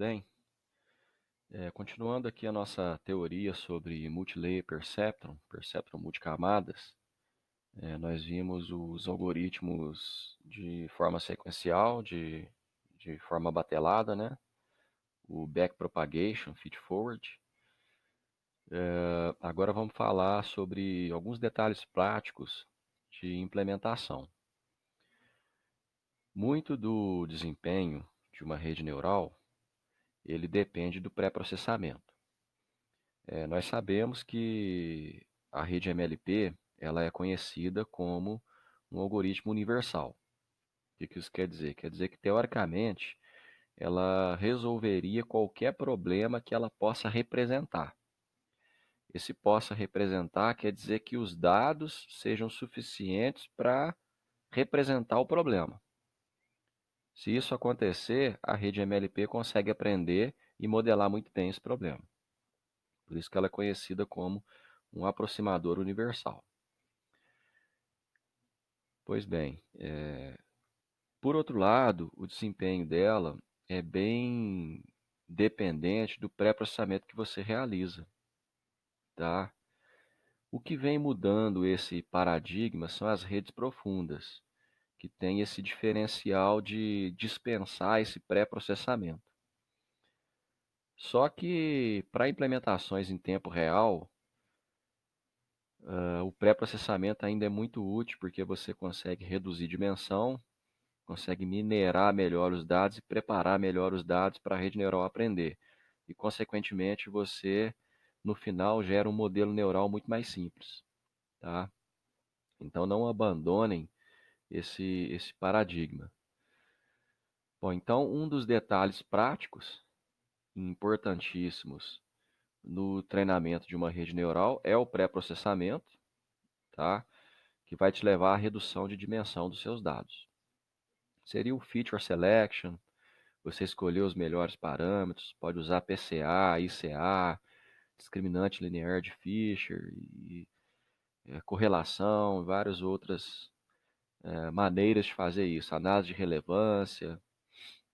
bem? Continuando aqui a nossa teoria sobre Multilayer Perceptron multicamadas, nós vimos os algoritmos de forma sequencial, de forma batelada, né? O Backpropagation, Feedforward. Agora vamos falar sobre alguns detalhes práticos de implementação. Muito do desempenho de uma rede neural, ele depende do pré-processamento. Nós sabemos que a rede MLP ela é conhecida como um algoritmo universal. O que isso quer dizer? Quer dizer que, teoricamente, ela resolveria qualquer problema que ela possa representar. Esse possa representar quer dizer que os dados sejam suficientes para representar o problema. Se isso acontecer, a rede MLP consegue aprender e modelar muito bem esse problema. Por isso que ela é conhecida como um aproximador universal. Pois bem, por outro lado, o desempenho dela é bem dependente do pré-processamento que você realiza, tá? O que vem mudando esse paradigma são as redes profundas, que têm esse diferencial de dispensar esse pré-processamento. Só que para implementações em tempo real, o pré-processamento ainda é muito útil porque você consegue reduzir dimensão, consegue minerar melhor os dados e preparar melhor os dados para a rede neural aprender. E, consequentemente, você, no final, gera um modelo neural muito mais simples. Tá? Então, não abandonem esse paradigma. Bom, então, um dos detalhes práticos importantíssimos no treinamento de uma rede neural é o pré-processamento, tá? Que vai te levar à redução de dimensão dos seus dados. Seria o Feature Selection, você escolher os melhores parâmetros, pode usar PCA, ICA, discriminante linear de Fisher, e correlação, várias outras maneiras de fazer isso, análise de relevância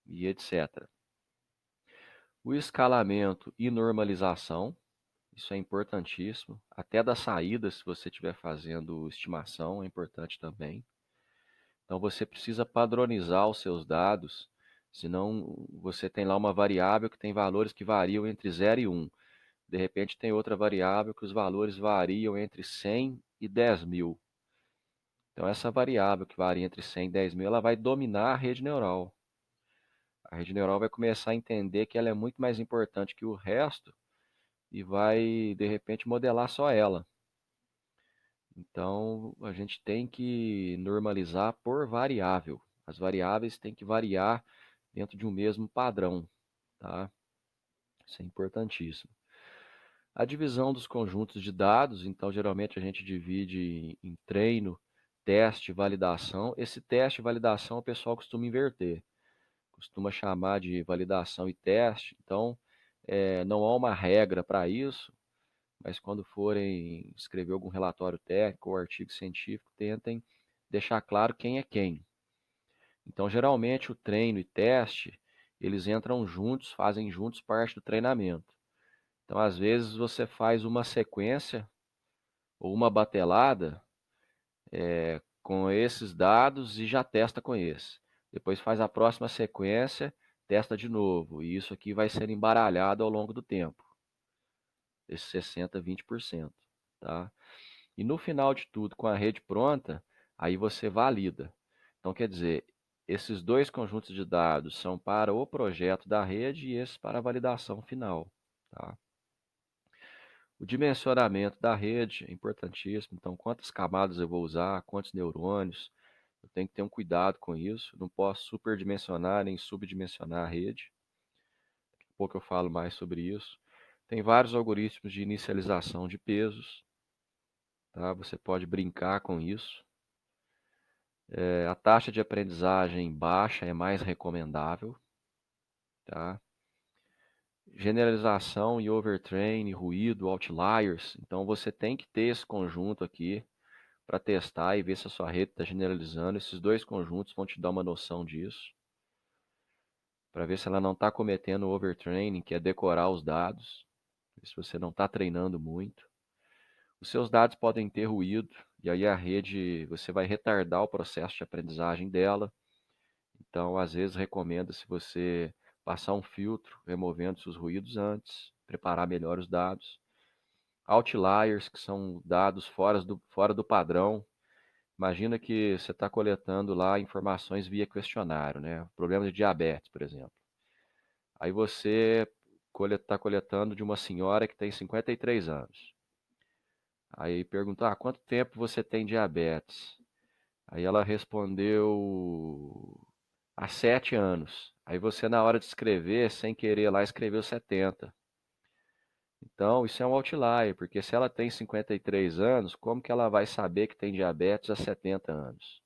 e etc. O escalamento e normalização, isso é importantíssimo, até da saída, se você estiver fazendo estimação, é importante também. Então você precisa padronizar os seus dados, senão você tem lá uma variável que tem valores que variam entre 0 e 1. De repente tem outra variável que os valores variam entre 100 e 10 mil. Então essa variável que varia entre 100 e 10 mil, ela vai dominar a rede neural. A rede neural vai começar a entender que ela é muito mais importante que o resto e vai, de repente, modelar só ela. Então a gente tem que normalizar por variável. As variáveis têm que variar dentro de um mesmo padrão, tá? Isso é importantíssimo. A divisão dos conjuntos de dados, então geralmente a gente divide em treino, teste e validação. Esse teste e validação o pessoal costuma inverter, costuma chamar de validação e teste. Então não há uma regra para isso, mas quando forem escrever algum relatório técnico ou artigo científico, tentem deixar claro quem é quem. Então geralmente o treino e teste, eles entram juntos, fazem juntos parte do treinamento. Então, às vezes, você faz uma sequência ou uma batelada com esses dados e já testa com esse. Depois faz a próxima sequência, testa de novo. E isso aqui vai ser embaralhado ao longo do tempo. Esse 60, 20%. Tá? E no final de tudo, com a rede pronta, aí você valida. Então, quer dizer, esses dois conjuntos de dados são para o projeto da rede e esses para a validação final. Tá? O dimensionamento da rede é importantíssimo. Então, quantas camadas eu vou usar, quantos neurônios, eu tenho que ter um cuidado com isso. Não posso superdimensionar nem subdimensionar a rede. Daqui a pouco eu falo mais sobre isso. Tem vários algoritmos de inicialização de pesos, tá? Você pode brincar com isso. A taxa de aprendizagem baixa é mais recomendável, tá? Generalização e overtrain, ruído, outliers. Então você tem que ter esse conjunto aqui para testar e ver se a sua rede está generalizando. Esses dois conjuntos vão te dar uma noção disso. para ver se ela não está cometendo overtraining, que é decorar os dados, se você não está treinando muito. Os seus dados podem ter ruído, e aí a rede, você vai retardar o processo de aprendizagem dela. Então, às vezes, recomenda-se você passar um filtro, removendo os ruídos antes, preparar melhor os dados. Outliers, que são dados fora do padrão. Imagina que você está coletando lá informações via questionário, né? Problema de diabetes, por exemplo. Aí você está coletando de uma senhora que tem 53 anos. Aí perguntou, quanto tempo você tem diabetes? Aí ela respondeu, há 7 anos. Aí você, na hora de escrever, sem querer lá, escreveu 70. Então, isso é um outlier, porque se ela tem 53 anos, como que ela vai saber que tem diabetes há 70 anos?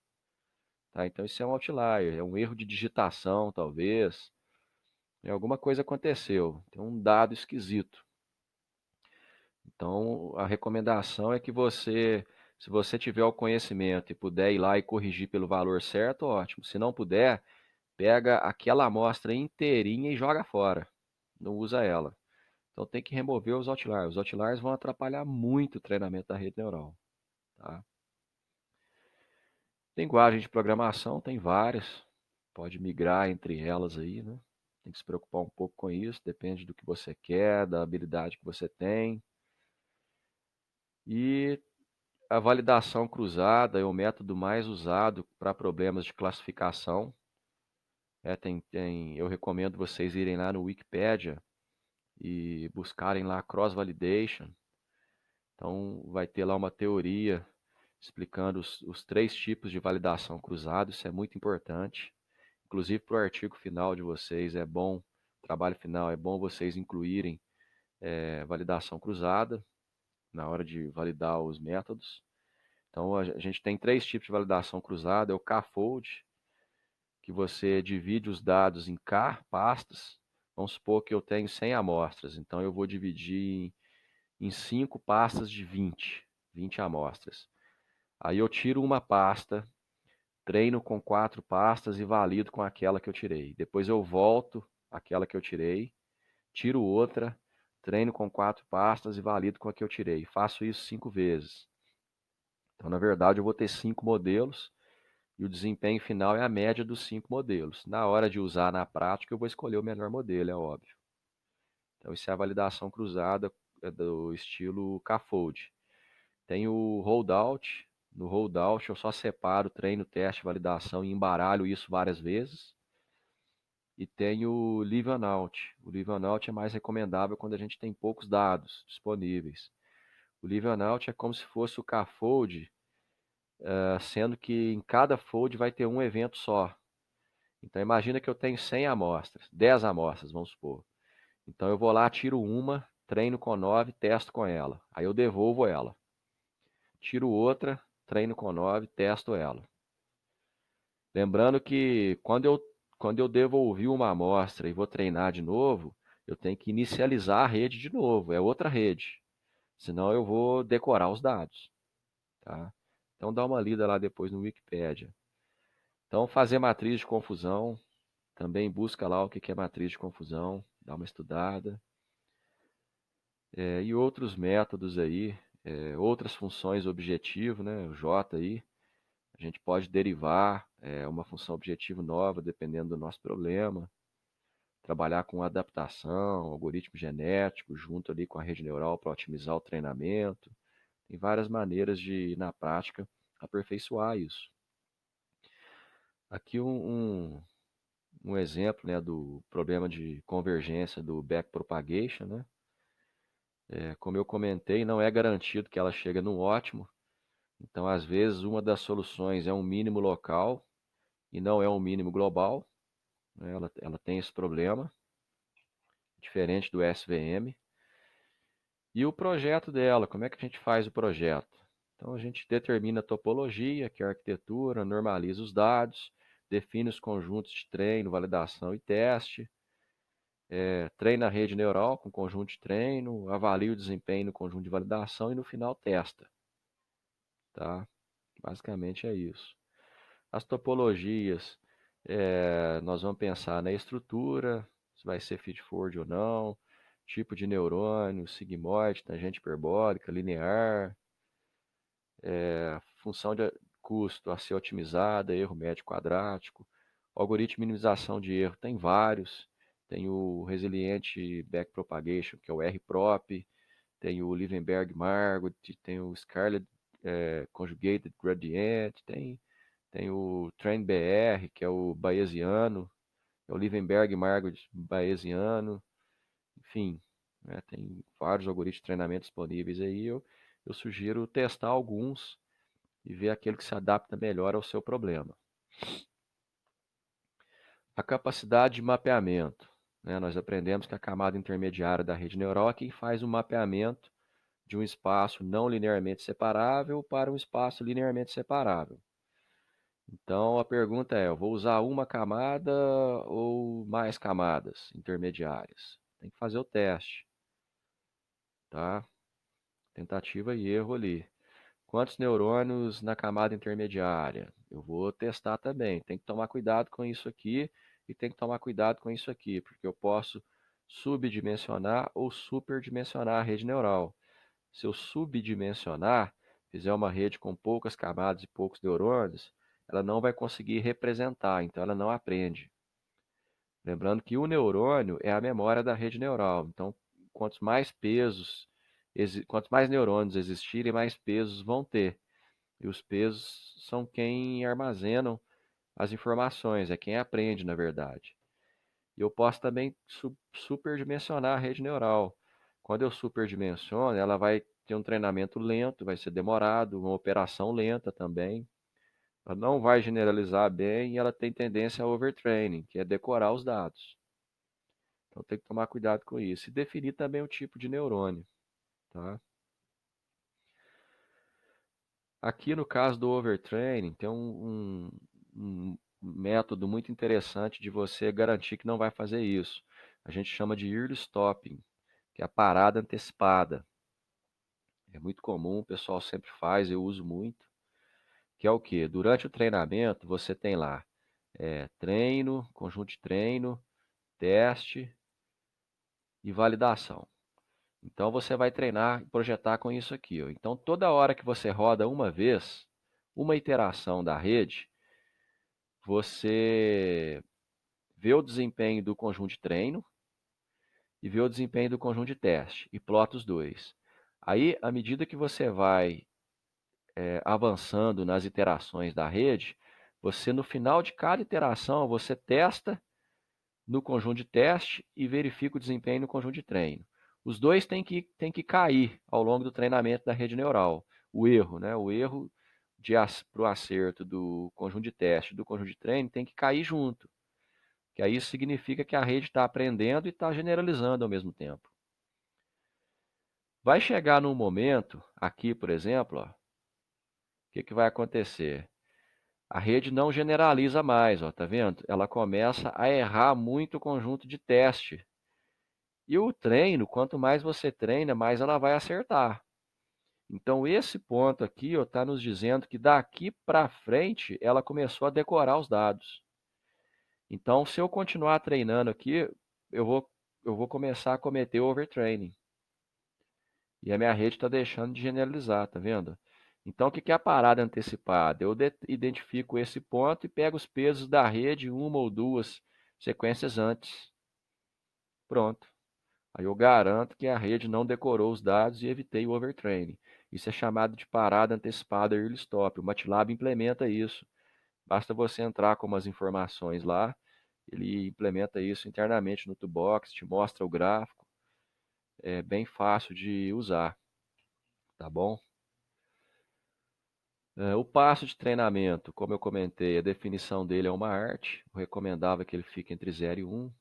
Tá? Então, isso é um outlier, é um erro de digitação, talvez. Alguma coisa aconteceu, tem um dado esquisito. Então, a recomendação é que você, se você tiver o conhecimento e puder ir lá e corrigir pelo valor certo, ótimo. Se não puder, pega aquela amostra inteirinha e joga fora. Não usa ela. Então tem que remover os outliers. Os outliers vão atrapalhar muito o treinamento da rede neural. Tá? Linguagem de programação tem várias. Pode migrar entre elas aí, né? Tem que se preocupar um pouco com isso. Depende do que você quer, da habilidade que você tem. E a validação cruzada é o método mais usado para problemas de classificação. Eu recomendo vocês irem lá no Wikipedia e buscarem lá cross-validation. Então, vai ter lá uma teoria explicando os 3 tipos de validação cruzada. Isso é muito importante. Inclusive, para o artigo final de vocês, é bom, trabalho final, é bom vocês incluírem validação cruzada na hora de validar os métodos. Então, a gente tem 3 tipos de validação cruzada. É o K-fold, que você divide os dados em K, pastas. Vamos supor que eu tenho 100 amostras, então eu vou dividir em 5 pastas de 20 amostras. Aí eu tiro uma pasta, treino com 4 pastas e valido com aquela que eu tirei. Depois eu volto àquela que eu tirei, tiro outra, treino com 4 pastas e valido com a que eu tirei. Faço isso 5 vezes. Então, na verdade, eu vou ter 5 modelos e o desempenho final é a média dos 5 modelos. Na hora de usar na prática, eu vou escolher o melhor modelo, é óbvio. Então, isso é a validação cruzada do estilo K-fold. Tem o holdout. No holdout, eu só separo treino, teste, validação e embaralho isso várias vezes. E tem o leave and out. O leave and out é mais recomendável quando a gente tem poucos dados disponíveis. O leave and out é como se fosse o K-fold, sendo que em cada fold vai ter um evento só. Então imagina que eu tenho 100 amostras, 10 amostras, vamos supor. Então eu vou lá, tiro uma, treino com 9, testo com ela. Aí eu devolvo ela. Tiro outra, treino com 9, testo ela. Lembrando que quando eu devolvi uma amostra e vou treinar de novo, eu tenho que inicializar a rede de novo, é outra rede. Senão eu vou decorar os dados. Tá? Então dá uma lida lá depois no Wikipedia. Então fazer matriz de confusão, também busca lá o que é matriz de confusão, dá uma estudada. E outros métodos aí, outras funções objetivo, né, o J aí, a gente pode derivar uma função objetivo nova, dependendo do nosso problema. Trabalhar com adaptação, algoritmo genético, junto ali com a rede neural para otimizar o treinamento. Tem várias maneiras de, na prática, aperfeiçoar isso. Aqui um exemplo, né, do problema de convergência do backpropagation, né? Como eu comentei, não é garantido que ela chegue no ótimo. Então, às vezes, uma das soluções é um mínimo local e não é um mínimo global, né? Ela tem esse problema, diferente do SVM. E o projeto dela, como é que a gente faz o projeto? Então, a gente determina a topologia, que é a arquitetura, normaliza os dados, define os conjuntos de treino, validação e teste, treina a rede neural com conjunto de treino, avalia o desempenho no conjunto de validação e no final testa. Tá? Basicamente é isso. As topologias, Nós vamos pensar na estrutura, se vai ser feed-forward ou não, tipo de neurônio, sigmoide, tangente hiperbólica, linear, função de custo a ser otimizada, erro médio quadrático, algoritmo de minimização de erro, tem vários, tem o Resilient Backpropagation, que é o RProp, tem o Liebenberg-Margot, tem o Scarlett Conjugated Gradient, tem o TrainBR, que é o Bayesiano, é o Liebenberg-Margot Bayesiano, enfim, né, tem vários algoritmos de treinamento disponíveis aí. Eu sugiro testar alguns e ver aquele que se adapta melhor ao seu problema. A capacidade de mapeamento. Né? Nós aprendemos que a camada intermediária da rede neural é quem faz o mapeamento de um espaço não linearmente separável para um espaço linearmente separável. Então a pergunta é: eu vou usar uma camada ou mais camadas intermediárias? Tem que fazer o teste, tá? Tentativa e erro ali. Quantos neurônios na camada intermediária? Eu vou testar também. Tem que tomar cuidado com isso aqui e tem que tomar cuidado com isso aqui, porque eu posso subdimensionar ou superdimensionar a rede neural. Se eu subdimensionar, fizer uma rede com poucas camadas e poucos neurônios, ela não vai conseguir representar, então ela não aprende. Lembrando que o neurônio é a memória da rede neural. Então, quantos mais pesos, quantos mais neurônios existirem, mais pesos vão ter. E os pesos são quem armazenam as informações, é quem aprende, na verdade. E eu posso também superdimensionar a rede neural. Quando eu superdimensiono, ela vai ter um treinamento lento, vai ser demorado, uma operação lenta também. Ela não vai generalizar bem e ela tem tendência a overtraining, que é decorar os dados. Então tem que tomar cuidado com isso. E definir também o tipo de neurônio. Tá? Aqui no caso do overtraining, tem um método muito interessante de você garantir que não vai fazer isso. A gente chama de early stopping, que é a parada antecipada. É muito comum, o pessoal sempre faz, eu uso muito. Que é o quê? Durante o treinamento, você tem lá treino, conjunto de treino, teste e validação. Então você vai treinar e projetar com isso aqui. Ó. Então toda hora que você roda uma vez, uma iteração da rede, você vê o desempenho do conjunto de treino e vê o desempenho do conjunto de teste e plota os dois. Aí, à medida que você vai avançando nas iterações da rede, você no final de cada iteração, você testa no conjunto de teste e verifica o desempenho no conjunto de treino. Os dois têm que cair ao longo do treinamento da rede neural. O erro, né? O erro para o acerto do conjunto de teste e do conjunto de treino tem que cair junto. Que aí isso significa que a rede está aprendendo e está generalizando ao mesmo tempo. Vai chegar num momento, aqui por exemplo, o que vai acontecer? A rede não generaliza mais, ó, tá vendo? Ela começa a errar muito o conjunto de teste. E o treino, quanto mais você treina, mais ela vai acertar. Então esse ponto aqui está nos dizendo que daqui para frente ela começou a decorar os dados. Então se eu continuar treinando aqui, eu vou, eu vou começar a cometer overtraining. E a minha rede está deixando de generalizar, tá vendo? Então o que é a parada antecipada? Eu identifico esse ponto e pego os pesos da rede uma ou duas sequências antes. Pronto. Aí eu garanto que a rede não decorou os dados e evitei o overtraining. Isso é chamado de parada antecipada early stop. O MATLAB implementa isso. Basta você entrar com umas informações lá, ele implementa isso internamente no Toolbox, te mostra o gráfico. É bem fácil de usar, tá bom? O passo de treinamento, como eu comentei, a definição dele é uma arte. Eu recomendava que ele fique entre 0 e 1.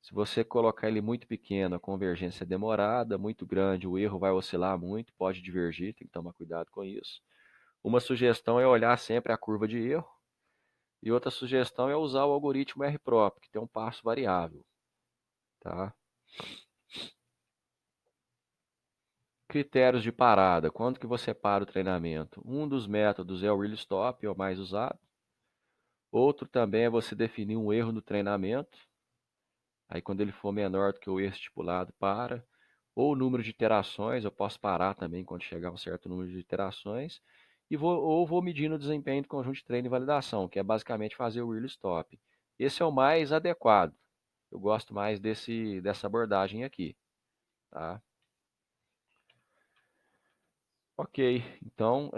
Se você colocar ele muito pequeno, a convergência é demorada, muito grande, o erro vai oscilar muito, pode divergir, tem que tomar cuidado com isso. Uma sugestão é olhar sempre a curva de erro, e outra sugestão é usar o algoritmo RProp, que tem um passo variável. Tá? Critérios de parada, quando que você para o treinamento? Um dos métodos é o Real Stop, é o mais usado. Outro também é você definir um erro no treinamento. Aí quando ele for menor do que o erro estipulado, para. Ou o número de iterações, eu posso parar também quando chegar a um certo número de iterações. Ou vou medindo o desempenho do conjunto de treino e validação, que é basicamente fazer o early stop. Esse é o mais adequado. Eu gosto mais dessa abordagem aqui, tá? Ok, então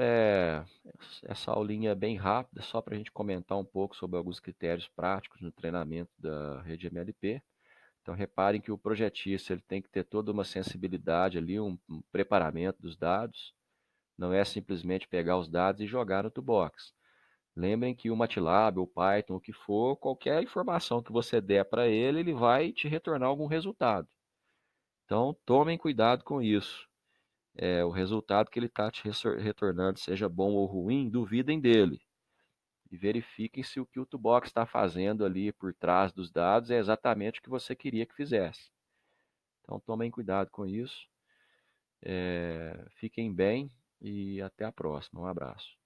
essa aulinha é bem rápida, só para a gente comentar um pouco sobre alguns critérios práticos no treinamento da rede MLP. Então reparem que o projetista ele tem que ter toda uma sensibilidade ali, um preparamento dos dados. Não é simplesmente pegar os dados e jogar no toolbox. Lembrem que o MATLAB, o Python, o que for, qualquer informação que você der para ele, ele vai te retornar algum resultado. Então tomem cuidado com isso. O resultado que ele está te retornando, seja bom ou ruim, duvidem dele. E verifiquem se o que o toolbox está fazendo ali por trás dos dados é exatamente o que você queria que fizesse. Então tomem cuidado com isso. Fiquem bem e até a próxima. Um abraço.